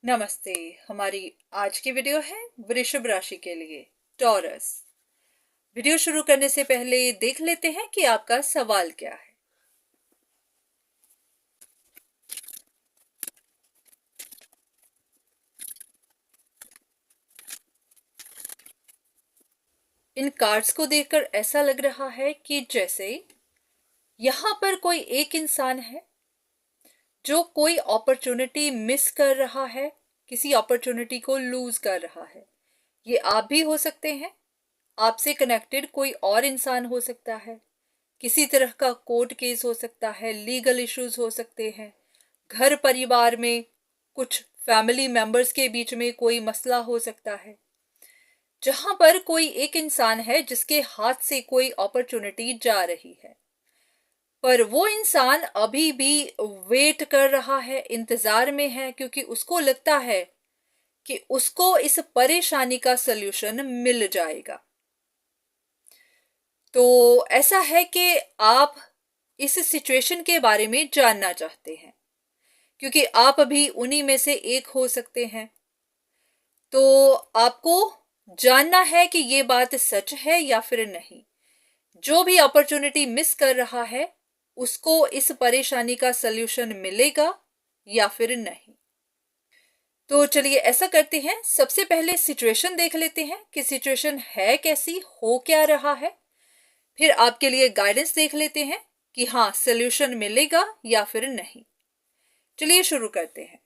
नमस्ते। हमारी आज की वीडियो है वृषभ राशि के लिए, टॉरस। वीडियो शुरू करने से पहले देख लेते हैं कि आपका सवाल क्या है। इन कार्ड्स को देखकर ऐसा लग रहा है कि जैसे यहां पर कोई एक इंसान है जो कोई अपॉर्चुनिटी मिस कर रहा है, किसी अपॉर्चुनिटी को लूज कर रहा है। ये आप भी हो सकते हैं, आपसे कनेक्टेड कोई और इंसान हो सकता है, किसी तरह का कोर्ट केस हो सकता है, लीगल इश्यूज हो सकते हैं, घर परिवार में कुछ फैमिली मेंबर्स के बीच में कोई मसला हो सकता है, जहां पर कोई एक इंसान है जिसके हाथ से कोई अपॉर्चुनिटी जा रही है, पर वो इंसान अभी भी वेट कर रहा है, इंतजार में है, क्योंकि उसको लगता है कि उसको इस परेशानी का सल्यूशन मिल जाएगा। तो ऐसा है कि आप इस सिचुएशन के बारे में जानना चाहते हैं, क्योंकि आप भी उन्हीं में से एक हो सकते हैं। तो आपको जानना है कि ये बात सच है या फिर नहीं। जो भी अपॉर्चुनिटी मिस कर रहा है उसको इस परेशानी का सल्यूशन मिलेगा या फिर नहीं। तो चलिए ऐसा करते हैं, सबसे पहले सिचुएशन देख लेते हैं कि सिचुएशन है कैसी, हो क्या रहा है। फिर आपके लिए गाइडेंस देख लेते हैं कि हाँ सल्यूशन मिलेगा या फिर नहीं। चलिए शुरू करते हैं।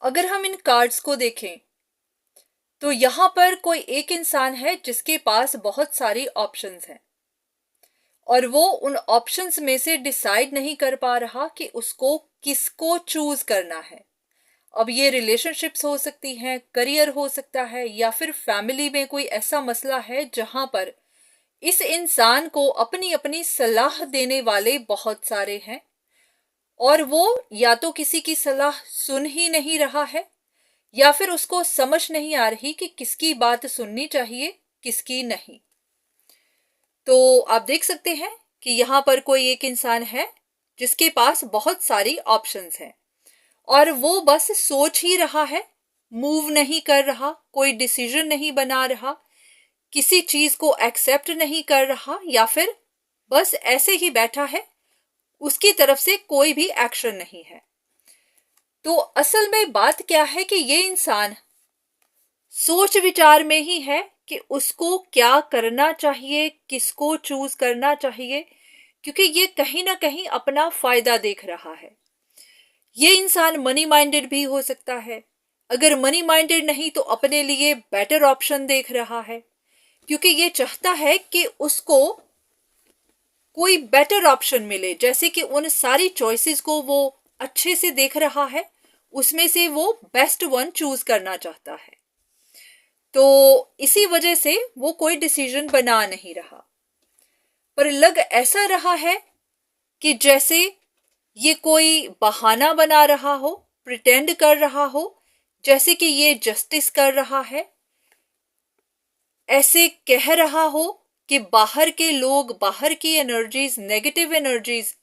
अगर हम इन कार्ड्स को देखें तो यहां पर कोई एक इंसान है जिसके पास बहुत सारी ऑप्शंस हैं और वो उन ऑप्शंस में से डिसाइड नहीं कर पा रहा कि उसको किसको चूज करना है। अब ये रिलेशनशिप्स हो सकती हैं, करियर हो सकता है, या फिर फैमिली में कोई ऐसा मसला है जहां पर इस इंसान को अपनी अपनी सलाह देने वाले बहुत सारे हैं और वो या तो किसी की सलाह सुन ही नहीं रहा है या फिर उसको समझ नहीं आ रही कि किसकी बात सुननी चाहिए, किसकी नहीं। तो आप देख सकते हैं कि यहां पर कोई एक इंसान है जिसके पास बहुत सारी ऑप्शंस हैं और वो बस सोच ही रहा है, मूव नहीं कर रहा, कोई डिसीजन नहीं बना रहा, किसी चीज को एक्सेप्ट नहीं कर रहा, या फिर बस ऐसे ही बैठा है, उसकी तरफ से कोई भी एक्शन नहीं है। तो असल में बात क्या है कि ये इंसान सोच विचार में ही है कि उसको क्या करना चाहिए, किसको चूज करना चाहिए, क्योंकि ये कहीं ना कहीं अपना फायदा देख रहा है। ये इंसान मनी माइंडेड भी हो सकता है। अगर मनी माइंडेड नहीं तो अपने लिए बेटर ऑप्शन देख रहा है, क्योंकि ये चाहता है कि उसको कोई बेटर ऑप्शन मिले, जैसे कि उन सारी चॉइसेस को वो अच्छे से देख रहा है, उसमें से वो बेस्ट वन चूज करना चाहता है। तो इसी वजह से वो कोई डिसीजन बना नहीं रहा, पर लग ऐसा रहा है कि जैसे ये कोई बहाना बना रहा हो, प्रिटेंड कर रहा हो, जैसे कि ये जस्टिस कर रहा है, ऐसे कह रहा हो कि बाहर के लोग, बाहर की एनर्जीज, नेगेटिव एनर्जीज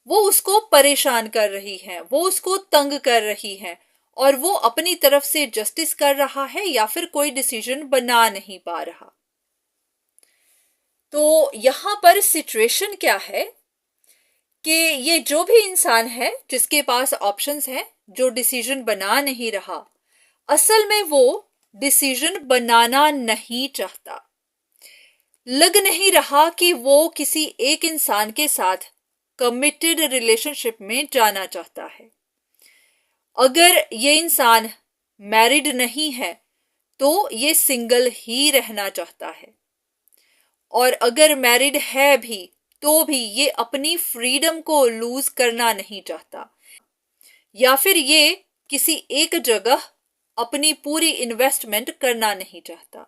वो उसको परेशान कर रही हैं, वो उसको तंग कर रही हैं और वो अपनी तरफ से जस्टिस कर रहा है या फिर कोई डिसीजन बना नहीं पा रहा। तो यहां पर सिचुएशन क्या है कि ये जो भी इंसान है जिसके पास ऑप्शंस हैं, जो डिसीजन बना नहीं रहा, असल में वो डिसीजन बनाना नहीं चाहता। लग नहीं रहा कि वो किसी एक इंसान के साथ कमिटेड रिलेशनशिप में जाना चाहता है। अगर ये इंसान मैरिड नहीं है तो ये सिंगल ही रहना चाहता है, और अगर मैरिड है भी तो भी ये अपनी फ्रीडम को लूज करना नहीं चाहता, या फिर ये किसी एक जगह अपनी पूरी इन्वेस्टमेंट करना नहीं चाहता।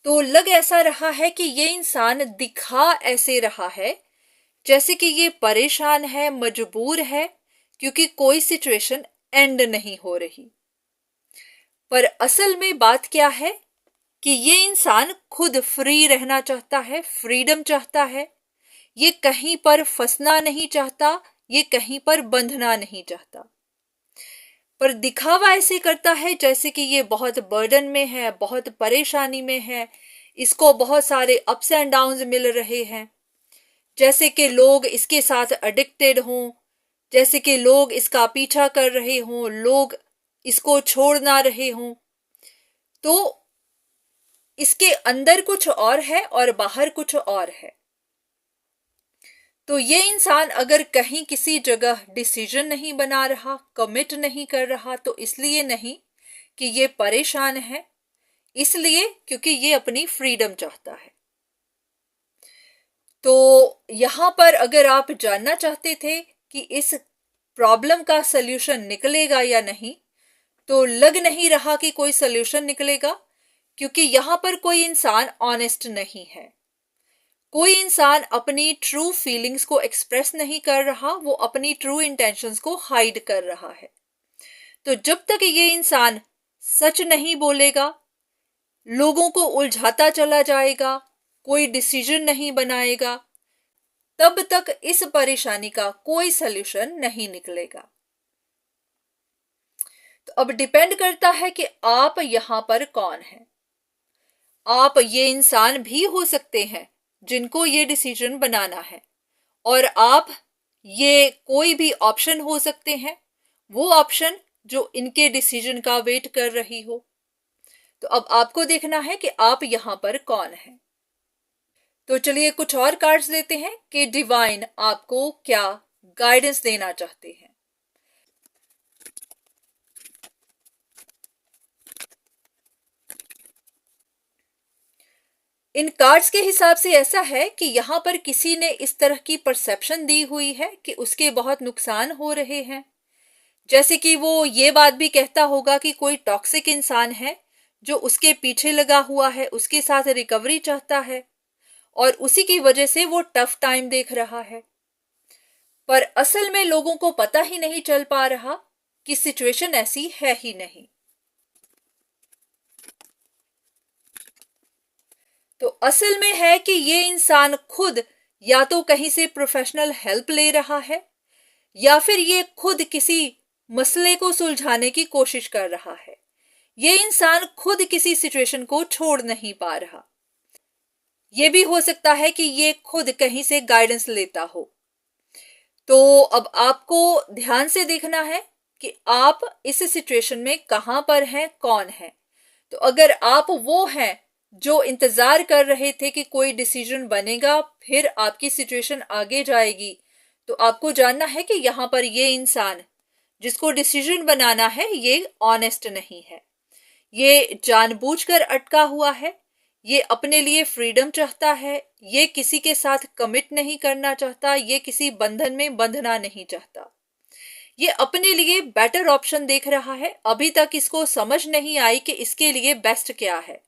तो लग ऐसा रहा है कि ये इंसान दिखा ऐसे रहा है जैसे कि ये परेशान है, मजबूर है, क्योंकि कोई सिचुएशन एंड नहीं हो रही। पर असल में बात क्या है कि ये इंसान खुद फ्री रहना चाहता है, फ्रीडम चाहता है, ये कहीं पर फंसना नहीं चाहता, ये कहीं पर बंधना नहीं चाहता, पर दिखावा ऐसे करता है जैसे कि ये बहुत बर्डन में है, बहुत परेशानी में है, इसको बहुत सारे अप्स एंड डाउन्स मिल रहे हैं, जैसे कि लोग इसके साथ एडिक्टेड हों, जैसे कि लोग इसका पीछा कर रहे हों, लोग इसको छोड़ ना रहे हों। तो इसके अंदर कुछ और है और बाहर कुछ और है। तो ये इंसान अगर कहीं किसी जगह डिसीजन नहीं बना रहा, कमिट नहीं कर रहा, तो इसलिए नहीं कि ये परेशान है, इसलिए क्योंकि ये अपनी फ्रीडम चाहता है। तो यहां पर अगर आप जानना चाहते थे कि इस प्रॉब्लम का सल्यूशन निकलेगा या नहीं, तो लग नहीं रहा कि कोई सल्यूशन निकलेगा, क्योंकि यहां पर कोई इंसान ऑनेस्ट नहीं है, कोई इंसान अपनी ट्रू फीलिंग्स को एक्सप्रेस नहीं कर रहा, वो अपनी ट्रू इंटेंशंस को हाइड कर रहा है। तो जब तक ये इंसान सच नहीं बोलेगा, लोगों को उलझाता चला जाएगा, कोई डिसीजन नहीं बनाएगा, तब तक इस परेशानी का कोई सल्यूशन नहीं निकलेगा। तो अब डिपेंड करता है कि आप यहां पर कौन हैं। आप ये इंसान भी हो सकते हैं जिनको ये डिसीजन बनाना है, और आप ये कोई भी ऑप्शन हो सकते हैं, वो ऑप्शन जो इनके डिसीजन का वेट कर रही हो। तो अब आपको देखना है कि आप यहां पर कौन हैं। तो चलिए कुछ और कार्ड्स लेते हैं कि डिवाइन आपको क्या गाइडेंस देना चाहते हैं। इन कार्ड्स के हिसाब से ऐसा है कि यहां पर किसी ने इस तरह की परसेप्शन दी हुई है कि उसके बहुत नुकसान हो रहे हैं, जैसे कि वो ये बात भी कहता होगा कि कोई टॉक्सिक इंसान है जो उसके पीछे लगा हुआ है, उसके साथ रिकवरी चाहता है, और उसी की वजह से वो टफ टाइम देख रहा है। पर असल में लोगों को पता ही नहीं चल पा रहा कि सिचुएशन ऐसी है ही नहीं। तो असल में है कि ये इंसान खुद या तो कहीं से प्रोफेशनल हेल्प ले रहा है, या फिर ये खुद किसी मसले को सुलझाने की कोशिश कर रहा है। ये इंसान खुद किसी सिचुएशन को छोड़ नहीं पा रहा। ये भी हो सकता है कि ये खुद कहीं से गाइडेंस लेता हो। तो अब आपको ध्यान से देखना है कि आप इस सिचुएशन में कहां पर हैं, कौन है। तो अगर आप वो हैं जो इंतजार कर रहे थे कि कोई डिसीजन बनेगा, फिर आपकी सिचुएशन आगे जाएगी, तो आपको जानना है कि यहां पर ये इंसान जिसको डिसीजन बनाना है, ये ऑनेस्ट नहीं है, ये जानबूझकर अटका हुआ है, ये अपने लिए फ्रीडम चाहता है, ये किसी के साथ कमिट नहीं करना चाहता, ये किसी बंधन में बंधना नहीं चाहता, ये अपने लिए बेटर ऑप्शन देख रहा है। अभी तक इसको समझ नहीं आई कि इसके लिए बेस्ट क्या है।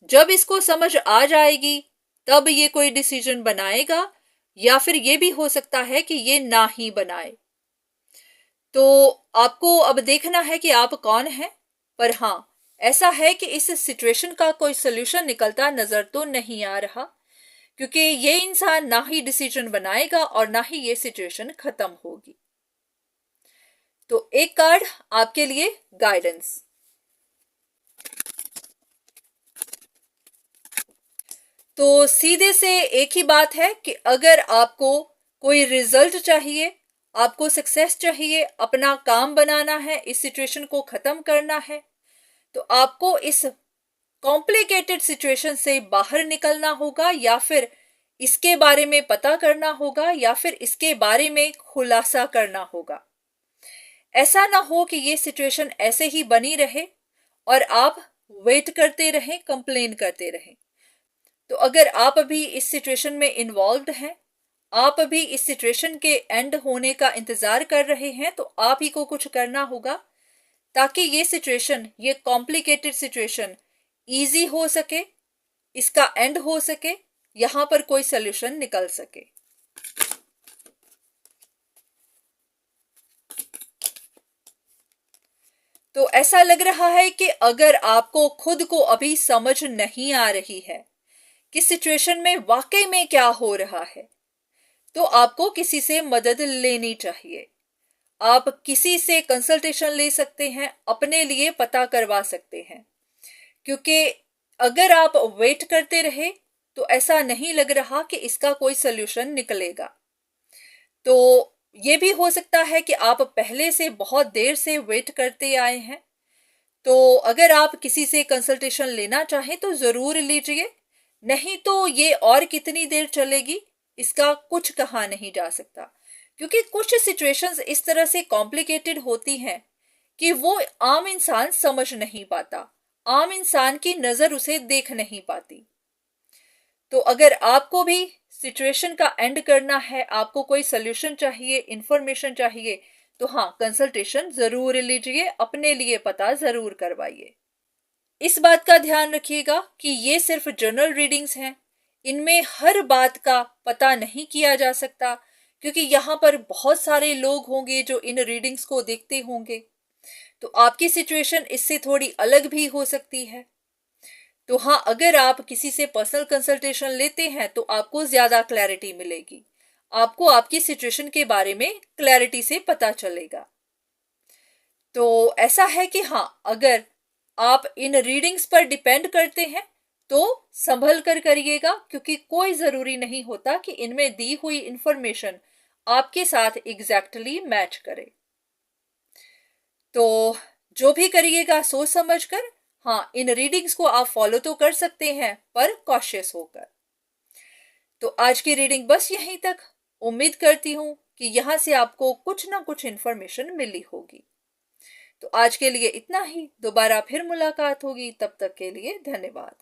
जब इसको समझ आ जाएगी तब ये कोई डिसीजन बनाएगा, या फिर ये भी हो सकता है कि ये ना ही बनाए। तो आपको अब देखना है कि आप कौन हैं। पर हाँ, ऐसा है कि इस सिचुएशन का कोई सोल्यूशन निकलता नजर तो नहीं आ रहा, क्योंकि ये इंसान ना ही डिसीजन बनाएगा और ना ही ये सिचुएशन खत्म होगी। तो एक कार्ड आपके लिए गाइडेंस। तो सीधे से एक ही बात है कि अगर आपको कोई रिजल्ट चाहिए, आपको सक्सेस चाहिए, अपना काम बनाना है, इस सिचुएशन को खत्म करना है, तो आपको इस कॉम्प्लिकेटेड सिचुएशन से बाहर निकलना होगा, या फिर इसके बारे में पता करना होगा, या फिर इसके बारे में खुलासा करना होगा। ऐसा ना हो कि ये सिचुएशन ऐसे ही बनी रहे और आप वेट करते रहें, कंप्लेन करते रहें। तो अगर आप अभी इस सिचुएशन में इन्वॉल्व्ड हैं, आप अभी इस सिचुएशन के एंड होने का इंतजार कर रहे हैं, तो आप ही को कुछ करना होगा ताकि ये सिचुएशन, ये कॉम्प्लिकेटेड सिचुएशन इजी हो सके, इसका एंड हो सके, यहां पर कोई सॉल्यूशन निकल सके। तो ऐसा लग रहा है कि अगर आपको खुद को अभी समझ नहीं आ रही है कि सिचुएशन में वाकई में क्या हो रहा है, तो आपको किसी से मदद लेनी चाहिए। आप किसी से कंसल्टेशन ले सकते हैं, अपने लिए पता करवा सकते हैं, क्योंकि अगर आप वेट करते रहे तो ऐसा नहीं लग रहा कि इसका कोई सल्यूशन निकलेगा। तो ये भी हो सकता है कि आप पहले से बहुत देर से वेट करते आए हैं। तो अगर आप किसी से कंसल्टेशन लेना चाहें तो ज़रूर लीजिए, नहीं तो ये और कितनी देर चलेगी इसका कुछ कहा नहीं जा सकता, क्योंकि कुछ सिचुएशंस इस तरह से कॉम्प्लिकेटेड होती हैं कि वो आम इंसान समझ नहीं पाता, आम इंसान की नज़र उसे देख नहीं पाती। तो अगर आपको भी सिचुएशन का एंड करना है, आपको कोई सोल्यूशन चाहिए, इंफॉर्मेशन चाहिए, तो हाँ, कंसल्टेशन जरूर लीजिए, अपने लिए पता जरूर करवाइए। इस बात का ध्यान रखिएगा कि ये सिर्फ जनरल रीडिंग्स हैं, इनमें हर बात का पता नहीं किया जा सकता, क्योंकि यहाँ पर बहुत सारे लोग होंगे जो इन रीडिंग्स को देखते होंगे। तो आपकी सिचुएशन इससे थोड़ी अलग भी हो सकती है। तो हाँ, अगर आप किसी से पर्सनल कंसल्टेशन लेते हैं तो आपको ज्यादा क्लैरिटी मिलेगी, आपको आपकी सिचुएशन के बारे में क्लैरिटी से पता चलेगा। तो ऐसा है कि हाँ, अगर आप इन रीडिंग्स पर डिपेंड करते हैं तो संभल कर करिएगा, क्योंकि कोई जरूरी नहीं होता कि इनमें दी हुई इंफॉर्मेशन आपके साथ एग्जैक्टली मैच करे। तो जो भी करिएगा सोच समझ कर। हाँ, इन रीडिंग्स को आप फॉलो तो कर सकते हैं, पर कॉशियस होकर। तो आज की रीडिंग बस यहीं तक। उम्मीद करती हूँ कि यहाँ से आपको कुछ ना कुछ इन्फॉर्मेशन मिली होगी। तो आज के लिए इतना ही, दोबारा फिर मुलाकात होगी, तब तक के लिए धन्यवाद।